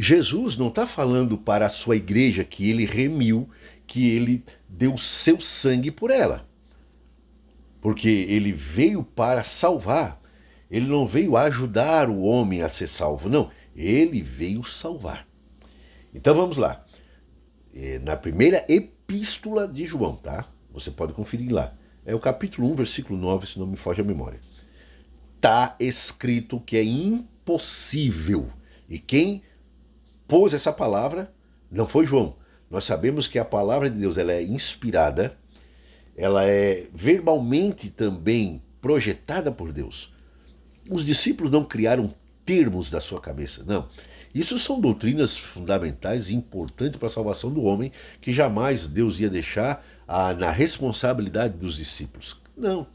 Jesus não está falando para a sua igreja que ele remiu, que ele deu seu sangue por ela. Porque ele veio para salvar. Ele não veio ajudar o homem a ser salvo, não. Ele veio salvar. Então vamos lá. Na primeira epístola de João, tá? Você pode conferir lá. É o capítulo 1, versículo 9, se não me foge a memória. Está escrito que é impossível. E quem pôs essa palavra não foi João. Nós sabemos que a palavra de Deus ela é inspirada, ela é verbalmente também projetada por Deus. Os discípulos não criaram termos da sua cabeça, não. Isso são doutrinas fundamentais e importantes para a salvação do homem que jamais Deus ia deixar na responsabilidade dos discípulos. Não.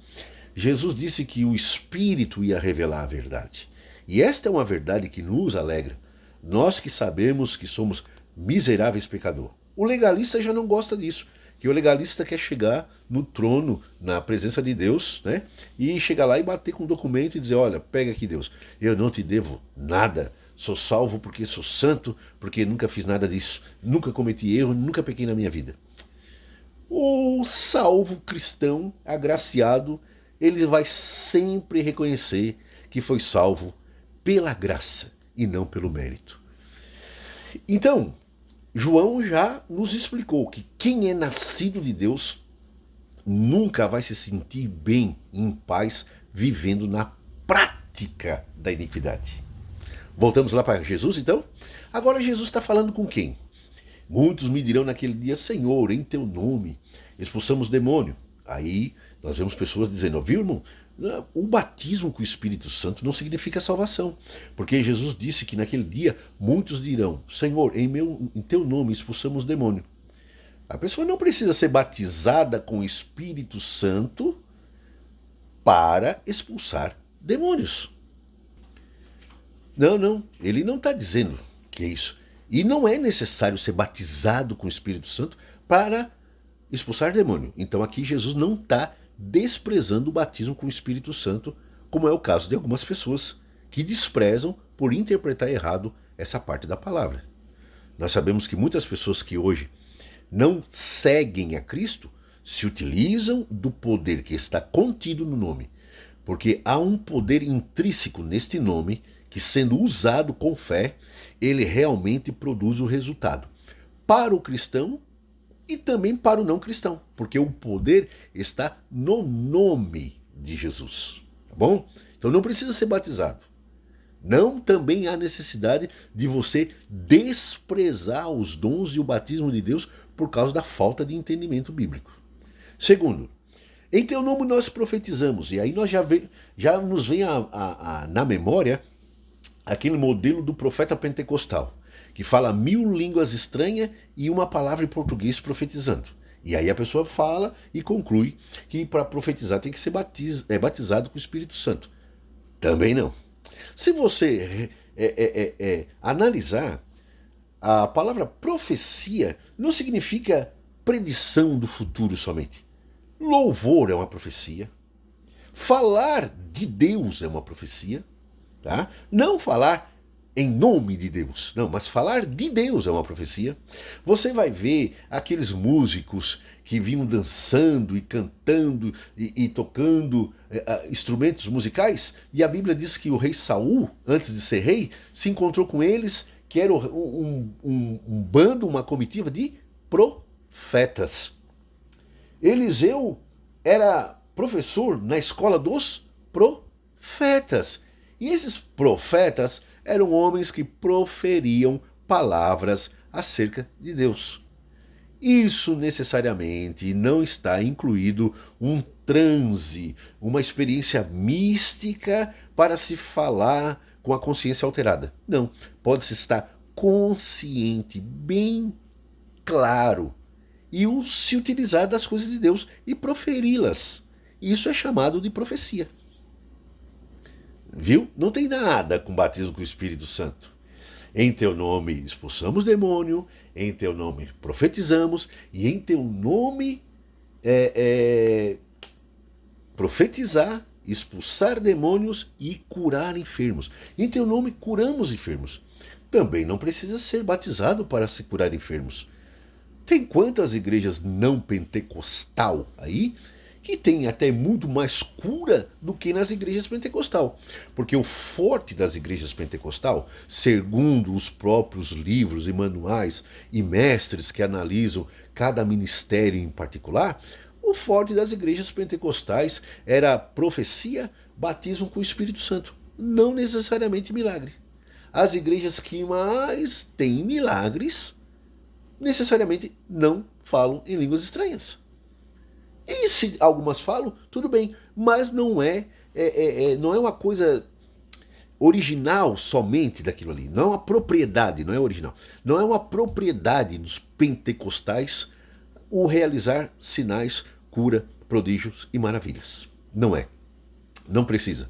Jesus disse que o Espírito ia revelar a verdade. E esta é uma verdade que nos alegra. Nós que sabemos que somos miseráveis pecadores. O legalista já não gosta disso. Que o legalista quer chegar no trono, na presença de Deus, né? E chegar lá e bater com um documento e dizer, olha, pega aqui Deus, eu não te devo nada. Sou salvo porque sou santo, porque nunca fiz nada disso. Nunca cometi erro, nunca pequei na minha vida. O salvo cristão, agraciado, ele vai sempre reconhecer que foi salvo pela graça e não pelo mérito. Então, João já nos explicou que quem é nascido de Deus nunca vai se sentir bem, em paz, vivendo na prática da iniquidade. Voltamos lá para Jesus, então? Agora Jesus está falando com quem? Muitos me dirão naquele dia, Senhor, em teu nome expulsamos demônio. Aí nós vemos pessoas dizendo, viu, irmão? O batismo com o Espírito Santo não significa salvação. Porque Jesus disse que naquele dia muitos dirão, Senhor, em teu nome expulsamos demônio. A pessoa não precisa ser batizada com o Espírito Santo para expulsar demônios. Não, ele não está dizendo que é isso. E não é necessário ser batizado com o Espírito Santo para expulsar demônio. Então aqui Jesus não está desprezando o batismo com o Espírito Santo, como é o caso de algumas pessoas que desprezam por interpretar errado essa parte da palavra. Nós sabemos que muitas pessoas que hoje não seguem a Cristo se utilizam do poder que está contido no nome, porque há um poder intrínseco neste nome que, sendo usado com fé, ele realmente produz o resultado para o cristão e também para o não cristão, porque o poder está no nome de Jesus, tá bom? Então não precisa ser batizado. Não também há necessidade de você desprezar os dons e o batismo de Deus por causa da falta de entendimento bíblico. Segundo, em teu nome nós profetizamos, e aí nós já nos vem na memória aquele modelo do profeta pentecostal, que fala 1000 línguas estranhas e uma palavra em português profetizando. E aí a pessoa fala e conclui que para profetizar tem que ser batizado com o Espírito Santo. Também não. Se você analisar, a palavra profecia não significa predição do futuro somente. Louvor é uma profecia. Falar de Deus é uma profecia. Tá? Não falar em nome de Deus, não, mas falar de Deus é uma profecia. Você vai ver aqueles músicos que vinham dançando e cantando e tocando instrumentos musicais, e a Bíblia diz que o rei Saul, antes de ser rei, se encontrou com eles, que era um bando, uma comitiva de profetas. Eliseu era professor na escola dos profetas. E esses profetas eram homens que proferiam palavras acerca de Deus. Isso necessariamente não está incluído um transe, uma experiência mística para se falar com a consciência alterada. Não, pode-se estar consciente, bem claro, e se utilizar das coisas de Deus e proferi-las. Isso é chamado de profecia. Viu? Não tem nada com batismo com o Espírito Santo. Em teu nome expulsamos demônio, em teu nome profetizamos, e em teu nome profetizar, expulsar demônios e curar enfermos. Em teu nome curamos enfermos. também não precisa ser batizado para se curar enfermos. Tem quantas igrejas não pentecostal aí que tem até muito mais cura do que nas igrejas pentecostal. Porque o forte das igrejas pentecostal, segundo os próprios livros e manuais e mestres que analisam cada ministério em particular, o forte das igrejas pentecostais era profecia, batismo com o Espírito Santo, não necessariamente milagre. As igrejas que mais têm milagres necessariamente não falam em línguas estranhas. E se algumas falam, tudo bem, mas não é uma coisa original somente daquilo ali. Não é uma propriedade, não é original. Não é uma propriedade dos pentecostais o realizar sinais, cura, prodígios e maravilhas. Não é. Não precisa.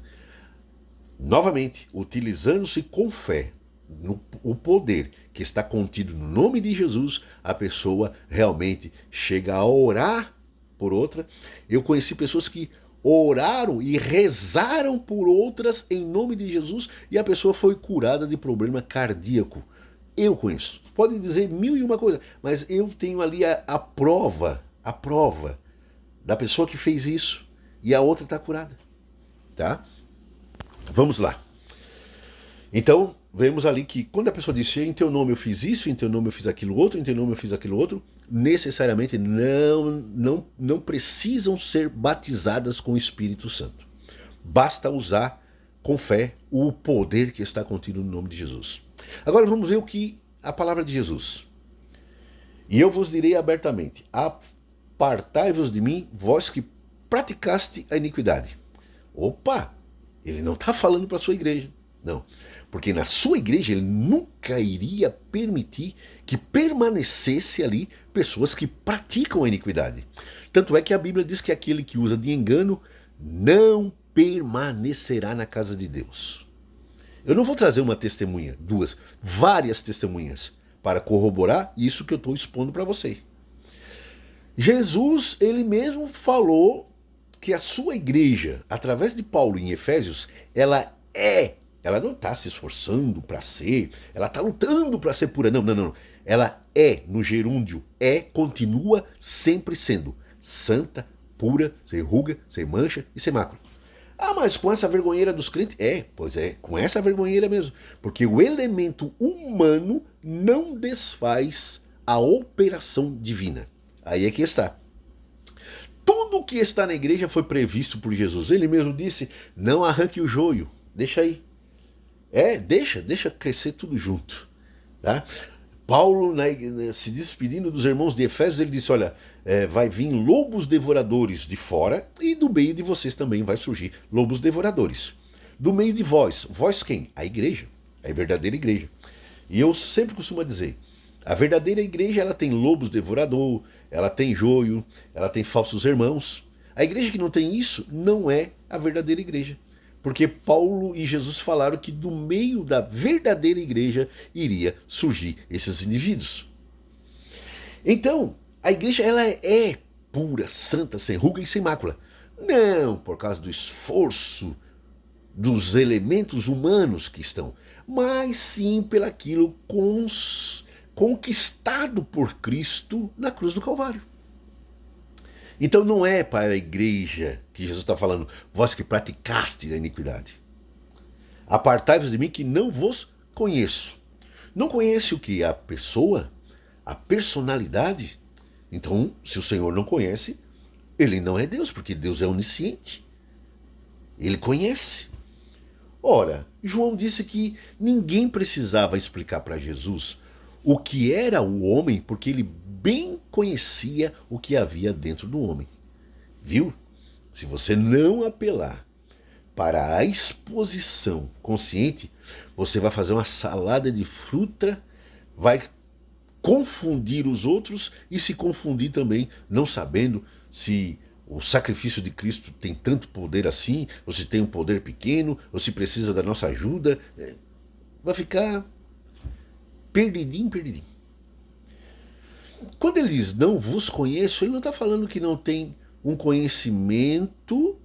Novamente, utilizando-se com fé no o poder que está contido no nome de Jesus, a pessoa realmente chega a orar por outra. Eu conheci pessoas que oraram e rezaram por outras em nome de Jesus e a pessoa foi curada de problema cardíaco. Eu conheço. Pode dizer mil e uma coisa, mas eu tenho ali a prova da pessoa que fez isso e a outra está curada, tá? Vamos lá. Então, vemos ali que quando a pessoa diz, em teu nome eu fiz isso, em teu nome eu fiz aquilo outro, em teu nome eu fiz aquilo outro, necessariamente não precisam ser batizadas com o Espírito Santo. Basta usar com fé o poder que está contido no nome de Jesus. Agora vamos ver o que a palavra de Jesus. E eu vos direi abertamente, apartai-vos de mim, vós que praticaste a iniquidade. Opa! Ele não está falando para a sua igreja. Não. Porque na sua igreja ele nunca iria permitir que permanecesse ali pessoas que praticam a iniquidade. Tanto é que a Bíblia diz que aquele que usa de engano não permanecerá na casa de Deus. Eu não vou trazer uma testemunha, duas, várias testemunhas para corroborar isso que eu estou expondo para você. Jesus, ele mesmo falou que a sua igreja, através de Paulo em Efésios, ela não está se esforçando para ser, ela está lutando para ser pura. Não. Ela é, no gerúndio, continua sempre sendo santa, pura, sem ruga, sem mancha e sem mácula. Ah, mas com essa vergonheira dos crentes? Pois é, com essa vergonheira mesmo. Porque o elemento humano não desfaz a operação divina. Aí é que está. Tudo que está na igreja foi previsto por Jesus. Ele mesmo disse, não arranque o joio, deixa aí. Deixa crescer tudo junto. Tá? Paulo, se despedindo dos irmãos de Efésios, ele disse, olha, vai vir lobos devoradores de fora e do meio de vocês também vai surgir lobos devoradores. Do meio de vós quem? A igreja, a verdadeira igreja. E eu sempre costumo dizer, a verdadeira igreja ela tem lobos devorador, ela tem joio, ela tem falsos irmãos. A igreja que não tem isso não é a verdadeira igreja. Porque Paulo e Jesus falaram que do meio da verdadeira igreja iria surgir esses indivíduos. Então, a igreja ela é pura, santa, sem ruga e sem mácula. Não por causa do esforço dos elementos humanos que estão, mas sim pelaquilo conquistado por Cristo na cruz do Calvário. Então não é para a igreja que Jesus está falando, vós que praticaste a iniquidade. Apartai-vos de mim que não vos conheço. Não conhece o que? A pessoa? A personalidade? Então, se o Senhor não conhece, ele não é Deus, porque Deus é onisciente. Ele conhece. Ora, João disse que ninguém precisava explicar para Jesus o que era o homem, porque ele bem conhecia o que havia dentro do homem. Viu? Se você não apelar para a exposição consciente, você vai fazer uma salada de fruta, vai confundir os outros e se confundir também, não sabendo se o sacrifício de Cristo tem tanto poder assim, ou se tem um poder pequeno, ou se precisa da nossa ajuda. Vai ficar perdidinho. Quando ele diz não vos conheço, ele não está falando que não tem um conhecimento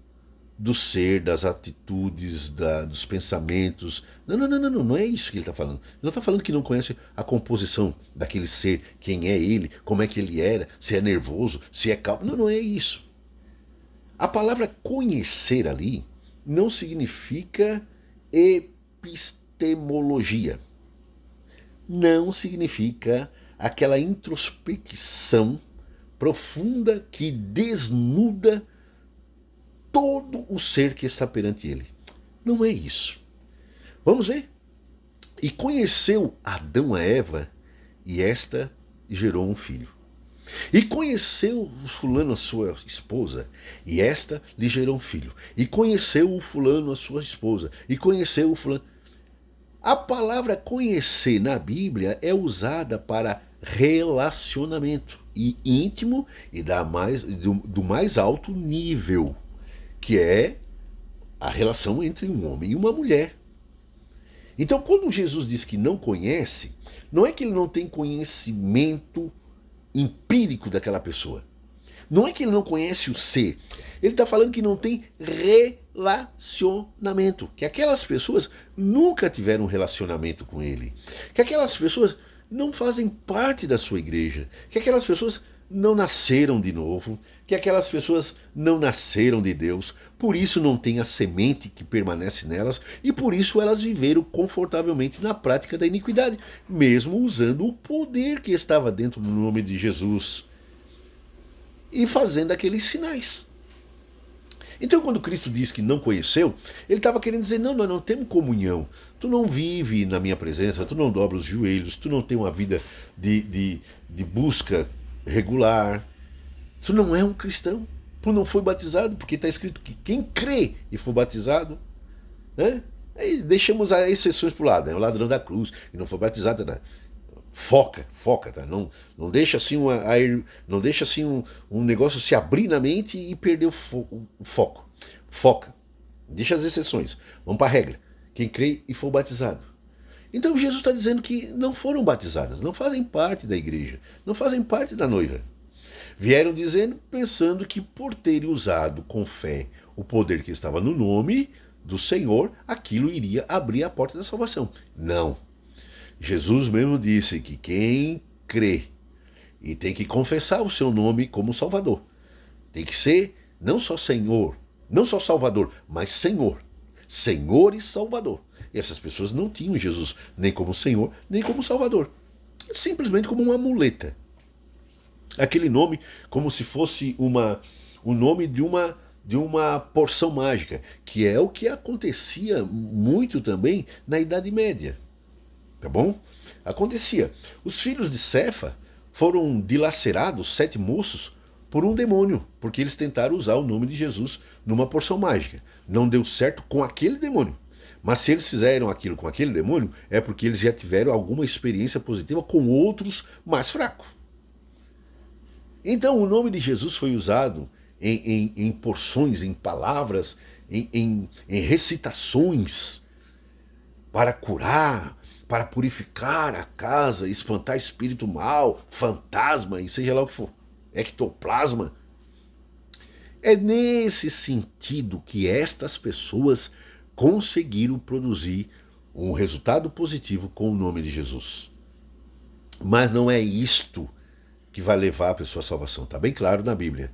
do ser, das atitudes, dos pensamentos. Não é isso que ele está falando. Ele não está falando que não conhece a composição daquele ser, quem é ele, como é que ele era, se é nervoso, se é calmo. Não é isso. A palavra conhecer ali não significa epistemologia. Não significa aquela introspecção profunda que desnuda todo o ser que está perante ele. Não é isso. Vamos ver. E conheceu Adão a Eva, e esta gerou um filho. E conheceu o fulano a sua esposa, e esta lhe gerou um filho. E conheceu o fulano a sua esposa, e conheceu o fulano. A palavra conhecer na Bíblia é usada para relacionamento e íntimo e do mais alto nível, que é a relação entre um homem e uma mulher. Então, quando Jesus diz que não conhece, não é que ele não tem conhecimento empírico daquela pessoa. Não é que ele não conhece o ser. Ele está falando que não tem relacionamento. Que aquelas pessoas nunca tiveram um relacionamento com ele. Que aquelas pessoas não fazem parte da sua igreja. Que aquelas pessoas não nasceram de novo. Que aquelas pessoas não nasceram de Deus. Por isso não tem a semente que permanece nelas. E por isso elas viveram confortavelmente na prática da iniquidade. Mesmo usando o poder que estava dentro do nome de Jesus. E fazendo aqueles sinais. Então, quando Cristo diz que não conheceu, ele estava querendo dizer, não, nós não temos comunhão. Tu não vive na minha presença, tu não dobra os joelhos, tu não tem uma vida de busca regular. Tu não é um cristão. Tu não foi batizado, porque está escrito que quem crê e for batizado, né? Aí deixamos as exceções para o lado, né? O ladrão da cruz, que não foi batizado, tá? Foca, tá? Não deixa assim, não deixa assim um negócio se abrir na mente e perder o foco. Foca. Deixa as exceções. Vamos para a regra. Quem crê e for batizado. Então Jesus está dizendo que não foram batizadas, não fazem parte da igreja, não fazem parte da noiva. Vieram dizendo, pensando que por terem usado com fé o poder que estava no nome do Senhor, aquilo iria abrir a porta da salvação. Não. Jesus mesmo disse que quem crê e tem que confessar o seu nome como Salvador, tem que ser não só Senhor, não só Salvador, mas Senhor. Senhor e Salvador. E essas pessoas não tinham Jesus nem como Senhor, nem como Salvador. Simplesmente como uma muleta. Aquele nome como se fosse o nome de uma porção mágica, que é o que acontecia muito também na Idade Média. Tá bom? Acontecia. Os filhos de Cefa foram dilacerados, 7 moços, por um demônio, porque eles tentaram usar o nome de Jesus numa porção mágica. Não deu certo com aquele demônio. Mas se eles fizeram aquilo com aquele demônio, é porque eles já tiveram alguma experiência positiva com outros mais fracos. Então o nome de Jesus foi usado em porções, em palavras, em recitações, para curar, para purificar a casa, espantar espírito mal, fantasma e seja lá o que for, ectoplasma. É nesse sentido que estas pessoas conseguiram produzir um resultado positivo com o nome de Jesus. Mas não é isto que vai levar a pessoa à salvação. Está bem claro na Bíblia.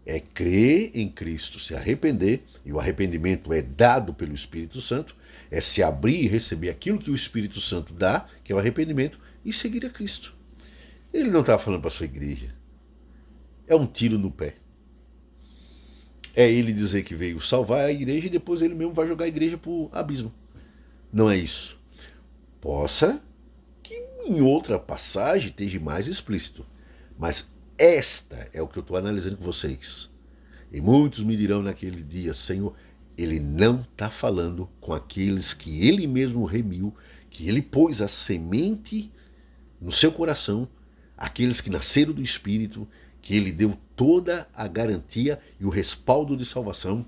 É crer em Cristo, se arrepender, e o arrependimento é dado pelo Espírito Santo, é se abrir e receber aquilo que o Espírito Santo dá, que é o arrependimento, e seguir a Cristo. Ele não está falando para a sua igreja. É um tiro no pé. É ele dizer que veio salvar a igreja e depois ele mesmo vai jogar a igreja para o abismo. Não é isso. Possa que em outra passagem esteja mais explícito, mas esta é o que eu estou analisando com vocês. E muitos me dirão naquele dia, Senhor, ele não está falando com aqueles que ele mesmo remiu, que ele pôs a semente no seu coração, aqueles que nasceram do Espírito, que ele deu toda a garantia e o respaldo de salvação,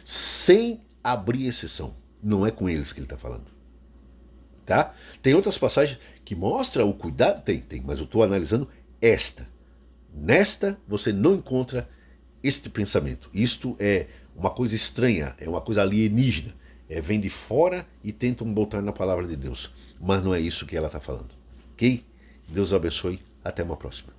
sem abrir exceção. Não é com eles que ele está falando. Tá? Tem outras passagens que mostram o cuidado, tem, mas eu estou analisando esta. Nesta você não encontra este pensamento. Isto é uma coisa estranha, é uma coisa alienígena. Vem de fora e tentam botar na palavra de Deus. Mas não é isso que ela está falando. Ok? Deus abençoe. Até uma próxima.